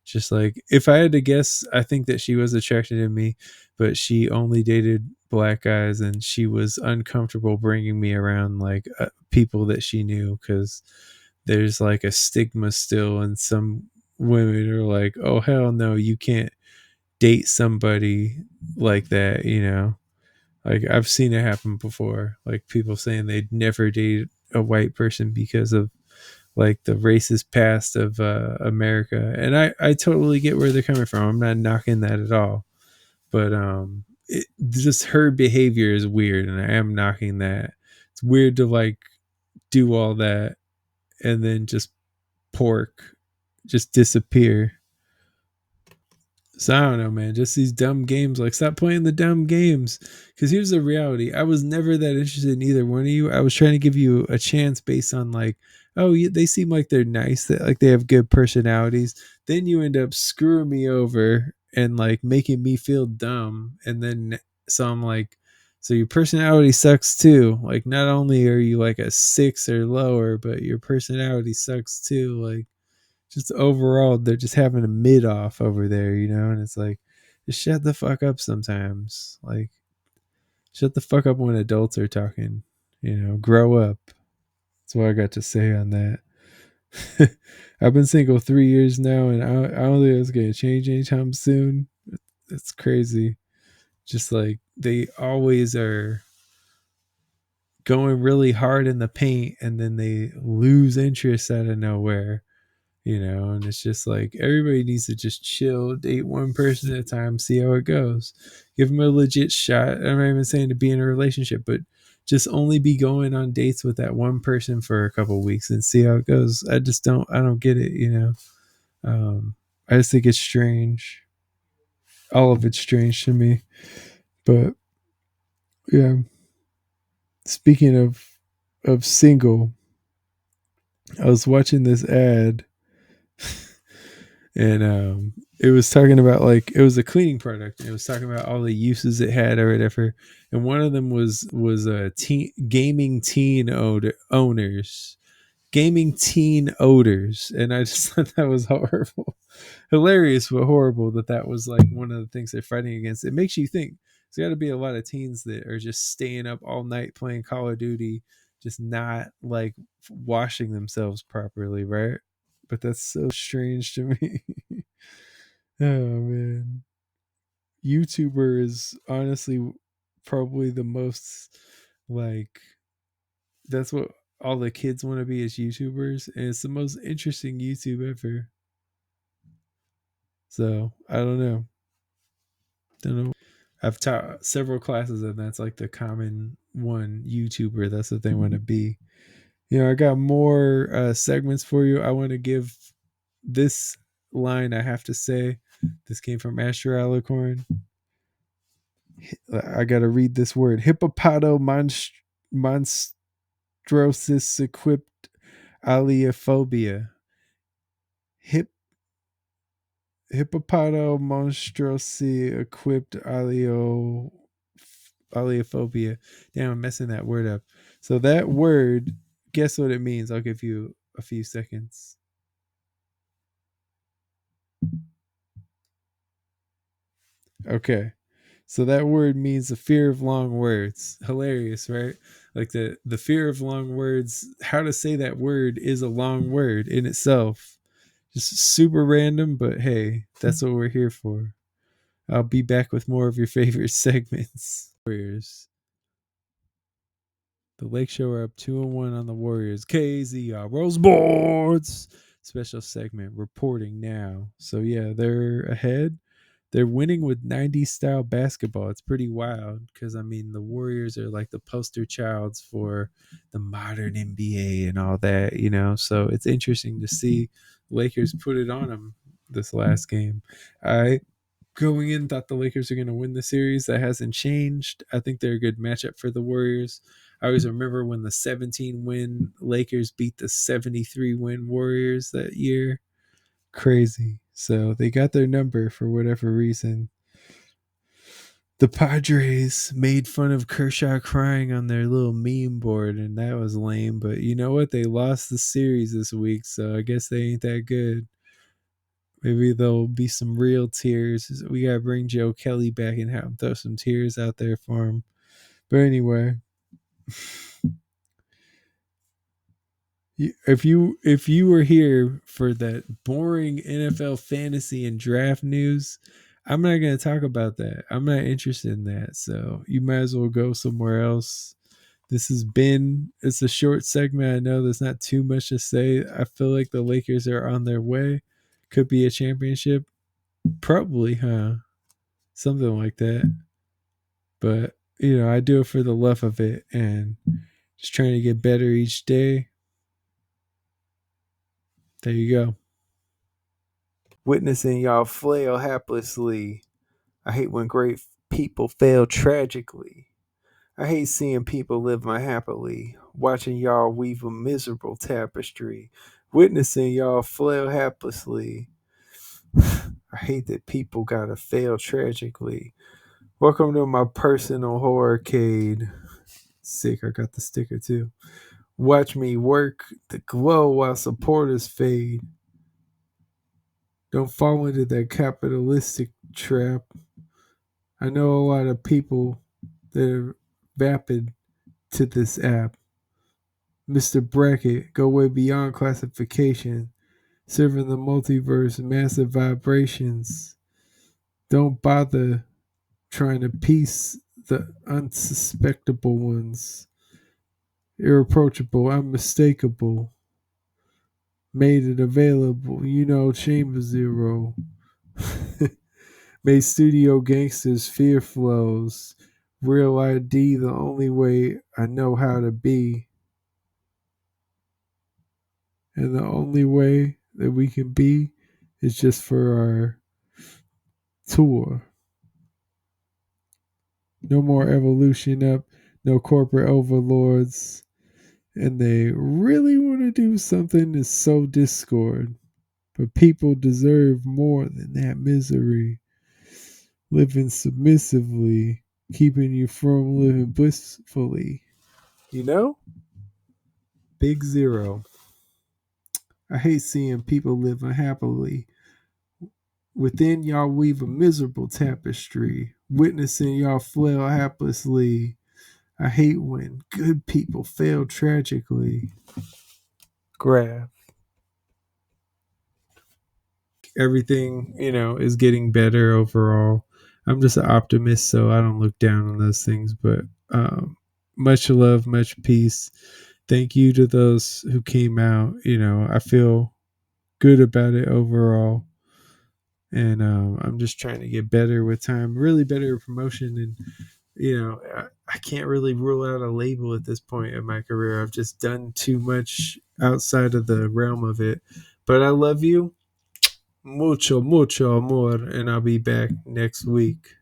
Just like, if I had to guess, I think that she was attracted to me, but she only dated black guys, and she was uncomfortable bringing me around like people that she knew, because there's like a stigma still, and some women are like, oh hell no, you can't date somebody like that. Like, I've seen it happen before, like people saying they'd never date a white person because of like the racist past of America. And I totally get where they're coming from. I'm not knocking that at all. But just her behavior is weird, and I am knocking that. It's weird to like do all that and then just disappear. So I don't know, man. Just these dumb games. Like, stop playing the dumb games. Because here's the reality: I was never that interested in either one of you. I was trying to give you a chance based on like, oh, they seem like they're nice, that like they have good personalities. Then you end up screwing me over and like making me feel dumb. And then so I'm like, so your personality sucks too. Like, not only are you like a 6 or lower, but your personality sucks too. Like, just overall, they're just having a mid off over there, and it's like, just shut the fuck up sometimes. Like, shut the fuck up when adults are talking, grow up. That's what I got to say on that. I've been single 3 years now, and I don't think it's going to change anytime soon. It's crazy. Just like, they always are going really hard in the paint, and then they lose interest out of nowhere. And it's just like, everybody needs to just chill, date one person at a time, see how it goes, give them a legit shot. I'm not even saying to be in a relationship, but just only be going on dates with that one person for a couple weeks and see how it goes. I don't get it. I just think it's strange. All of it's strange to me. But yeah, speaking of single, I was watching this ad and it was talking about, like, it was a cleaning product, and it was talking about all the uses it had or whatever, and one of them was gaming teen owners, gaming teen odors, and I just thought that was horrible. Hilarious, but horrible that was like one of the things they're fighting against. It makes you think there's got to be a lot of teens that are just staying up all night playing Call of Duty, just not like washing themselves properly, right? But that's so strange to me. Oh man, YouTuber is honestly probably the most Like, that's what all the kids want to be as YouTubers, and it's the most interesting YouTube ever. So I don't know. I've taught several classes, and that's like the common one YouTuber. That's what they want to be. I got more segments for you. I want to give this line. I have to say, this came from Astro Alicorn. I got to read this word: hippopotomonstrosesquippedaliophobia. Hippopotomonstrosesquippedaliophobia. Damn, I'm messing that word up. So that word, guess what it means? I'll give you a few seconds. Okay. So that word means the fear of long words. Hilarious, right? Like the fear of long words, how to say that word is a long word in itself. Just super random, but hey, that's what we're here for. I'll be back with more of your favorite segments. Warriors. The Lake Show are up 2-1 on the Warriors. KZR Rose Boards. Special segment reporting now. So yeah, they're ahead. They're winning with 90s style basketball. It's pretty wild because I mean the Warriors are like the poster childs for the modern NBA and all that. So it's interesting to see Lakers put it on them this last game. I going in thought the Lakers are going to win the series. That hasn't changed. I think they're a good matchup for the Warriors. I always remember when the 17 win Lakers beat the 73 win Warriors that year. Crazy. So they got their number for whatever reason. The Padres made fun of Kershaw crying on their little meme board, and that was lame. But you know what? They lost the series this week, so I guess they ain't that good. Maybe there'll be some real tears. We gotta bring Joe Kelly back and have him throw some tears out there for him. But anyway, if you were here for that boring NFL fantasy and draft news, I'm not gonna talk about that. I'm not interested in that. So you might as well go somewhere else. It's a short segment. I know there's not too much to say. I feel like the Lakers are on their way. Could be a championship. Probably, huh? Something like that. But, I do it for the love of it and just trying to get better each day. There you go. Witnessing y'all flail haplessly. I hate when great people fail tragically. I hate seeing people live unhappily. Watching y'all weave a miserable tapestry. Witnessing y'all flail haplessly. I hate that people gotta fail tragically. Welcome to my personal horrorcade. Sick, I got the sticker too. Watch me work the glow while supporters fade. Don't fall into that capitalistic trap. I know a lot of people that are vapid to this app. Mr. Bracket, go way beyond classification, serving the multiverse massive vibrations. Don't bother trying to piece the unsuspectable ones. Irreproachable, unmistakable. Made it available, Chamber Zero. Made studio gangsters fear flows. Real ID, the only way I know how to be. And the only way that we can be is just for our tour. No more evolution up, no corporate overlords. And they really want to do something to sow discord. But people deserve more than that misery. Living submissively, keeping you from living blissfully. Big Zero. I hate seeing people live unhappily. Within y'all weave a miserable tapestry, witnessing y'all flail haplessly. I hate when good people fail tragically. Grav. Everything, is getting better overall. I'm just an optimist, so I don't look down on those things. But much love, much peace. Thank you to those who came out. I feel good about it overall. And I'm just trying to get better with time, really better at promotion. And, I can't really rule out a label at this point in my career. I've just done too much outside of the realm of it. But I love you. Mucho, mucho amor. And I'll be back next week.